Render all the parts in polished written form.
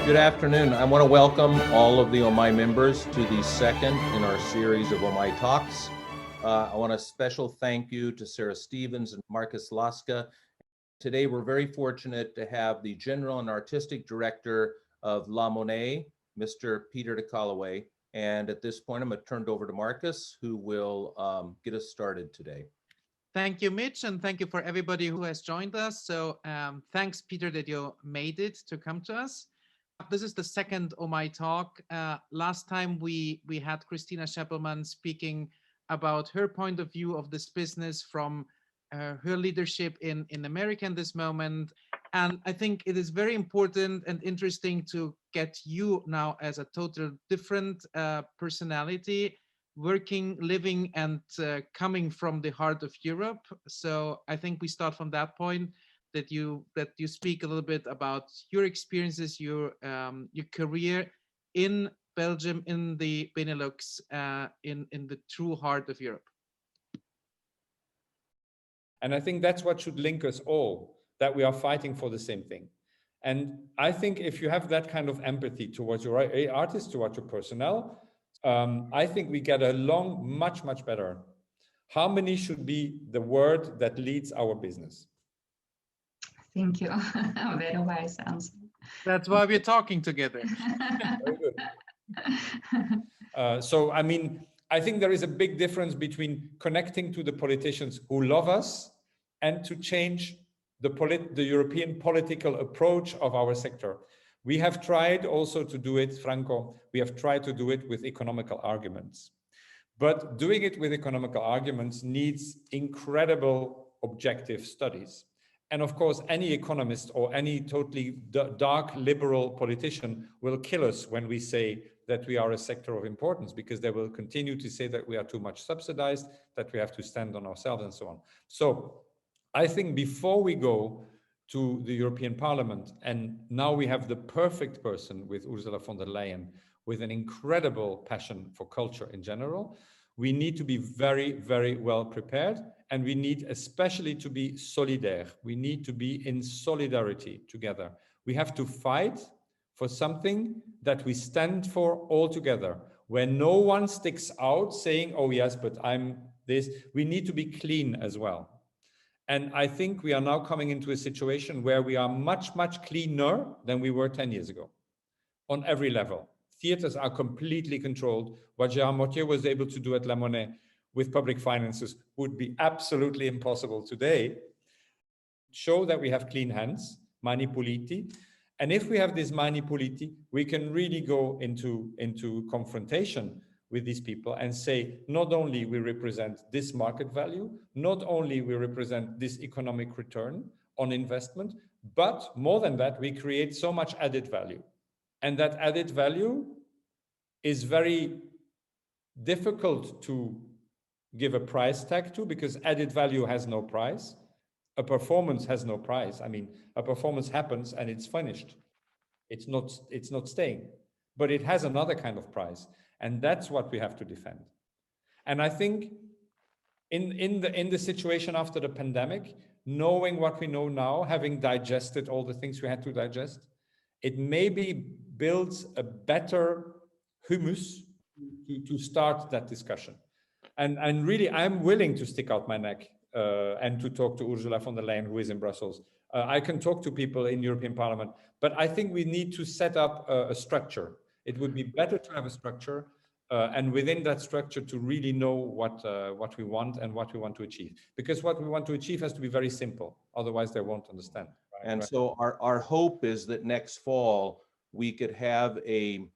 Good afternoon. I want to welcome all of the OMAI members to the second in our series of OMAI Talks. I want a special thank you to Sarah Stevens and Marcus Laska. Today, we're very fortunate to have the General and Artistic Director of La Monnaie, Mr. Peter de Caluwe. And at this point, I'm going to turn it over to Marcus, who will get us started today. Thank you, Mitch, and thank you for everybody who has joined us. So thanks, Peter, that you made it to come to us. This is the second OMAI talk. Last time we had Christina Scheppelmann speaking about her point of view of this business from her leadership in America in this moment. And I think it is very important and interesting to get you now as a total different personality, working, living, and coming from the heart of Europe. So I think we start from that point, that you speak a little bit about your experiences, your career in Belgium, in the Benelux, in the true heart of Europe. And I think that's what should link us all, that we are fighting for the same thing. And I think if you have that kind of empathy towards your artist, towards your personnel, I think we get along much, much better. Harmony should be the word that leads our business. Thank you. Very wise answer. That's why we're talking together. Very good. So, I mean, I think there is a big difference between connecting to the politicians who love us and to change the European political approach of our sector. We have tried also to do it, Franco, we have tried to do it with economical arguments. But doing it with economical arguments needs incredible objective studies. And of course, any economist or any totally dark liberal politician will kill us when we say that we are a sector of importance, because they will continue to say that we are too much subsidized, that we have to stand on ourselves and so on. So I think before we go to the European Parliament, and now we have the perfect person with Ursula von der Leyen, with an incredible passion for culture in general, we need to be very, very well prepared. And we need especially to be solidaire. We need to be in solidarity together. We have to fight for something that we stand for all together, where no one sticks out saying, oh yes, but I'm this. We need to be clean as well. And I think we are now coming into a situation where we are much, much cleaner than we were 10 years ago on every level. Theaters are completely controlled. What Gérard Mortier was able to do at La Monnaie with public finances would be absolutely impossible today. Show that we have clean hands, mani puliti. And if we have this mani puliti, we can really go into confrontation with these people and say, not only we represent this market value, not only we represent this economic return on investment, but more than that, we create so much added value. And that added value is very difficult to give a price tag to, because added value has no price. A performance has no price. I mean, a performance happens and it's finished. It's not staying, but it has another kind of price. And that's what we have to defend. And I think in the situation after the pandemic, knowing what we know now, having digested all the things we had to digest, it maybe builds a better humus to start that discussion. And really, I'm willing to stick out my neck and to talk to Ursula von der Leyen, who is in Brussels. I can talk to people in European Parliament, but I think we need to set up a structure. It would be better to have a structure, and within that structure to really know what we want and what we want to achieve. Because what we want to achieve has to be very simple. Otherwise, they won't understand. Right? And so our hope is that next fall we could have a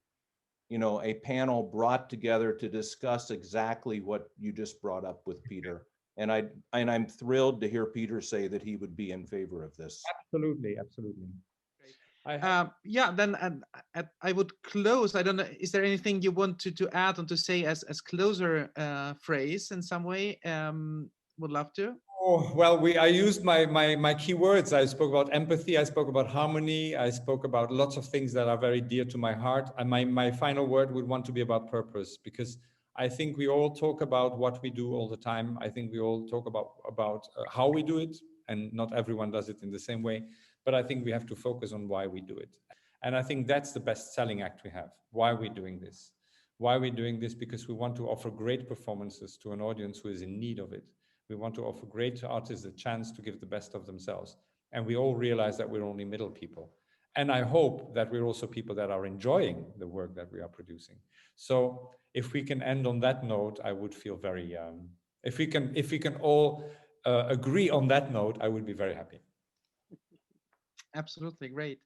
panel brought together to discuss exactly what you just brought up with Peter. And I'm thrilled to hear Peter say that he would be in favor of this. Absolutely, absolutely. Yeah, then I would close. I don't know, is there anything you want to add or to say as closer phrase in some way? Would love to. Oh, well, I used my key words. I spoke about empathy, I spoke about harmony, I spoke about lots of things that are very dear to my heart. And my final word would want to be about purpose, because I think we all talk about what we do all the time. I think we all talk about how we do it, and not everyone does it in the same way. But I think we have to focus on why we do it. And I think that's the best selling act we have. Why are we doing this? Why are we doing this? Because we want to offer great performances to an audience who is in need of it. We want to offer great artists a chance to give the best of themselves. And we all realize that we're only middle people. And I hope that we're also people that are enjoying the work that we are producing. So if we can end on that note, I would feel very, if we can all agree on that note, I would be very happy. Absolutely, great.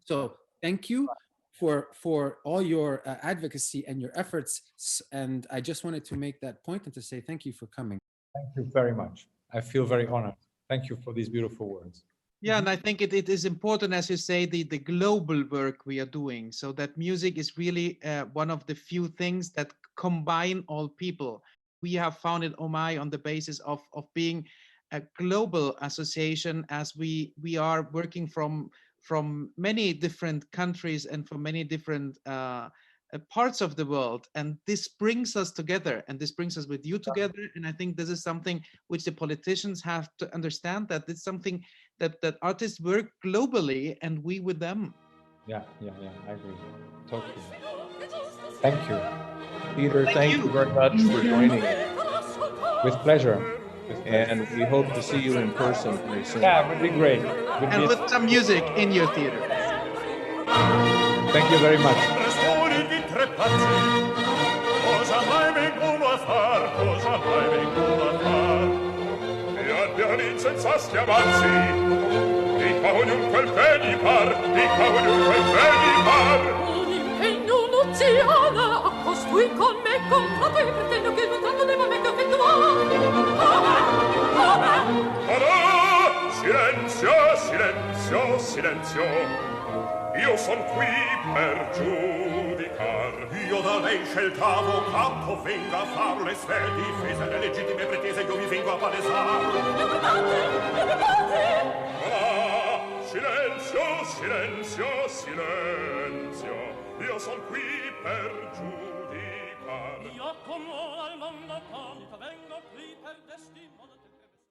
So thank you for all your advocacy and your efforts. And I just wanted to make that point and to say thank you for coming. Thank you very much. I feel very honored. Thank you for these beautiful words. Yeah, and I think it is important, as you say, the global work we are doing, so that music is really one of the few things that combine all people. We have founded OMAI on the basis of being a global association, as we are working from many different countries and from many different parts of the world, and this brings us together, and this brings us with you together. And I think this is something which the politicians have to understand, that it's something that artists work globally and we with them. Yeah, I agree. Totally. Thank you. Peter, thank you very much for joining us. With pleasure. And we hope to see you in person very soon. Yeah, it would be great. And with some music in your theater. Thank you very much. Cosa mai vengono a far? Cosa mai vengono a far? E al pianin senza schiamazzi, dica ognunque il che gli par, dica ognunque il che gli par. Un impegno nuziale a costui con me contratto e pretendo che il contratto debba me effettuare. Come? Allora, silenzio, silenzio, silenzio. Io son qui per giudicar. Io da lei scelta avvocato venga a far le sue difese, le legittime pretese io vi vengo a palesar. Ah, silenzio, silenzio, silenzio. Io son qui per giudicar. Io come al mondo canta, vengo qui per destino.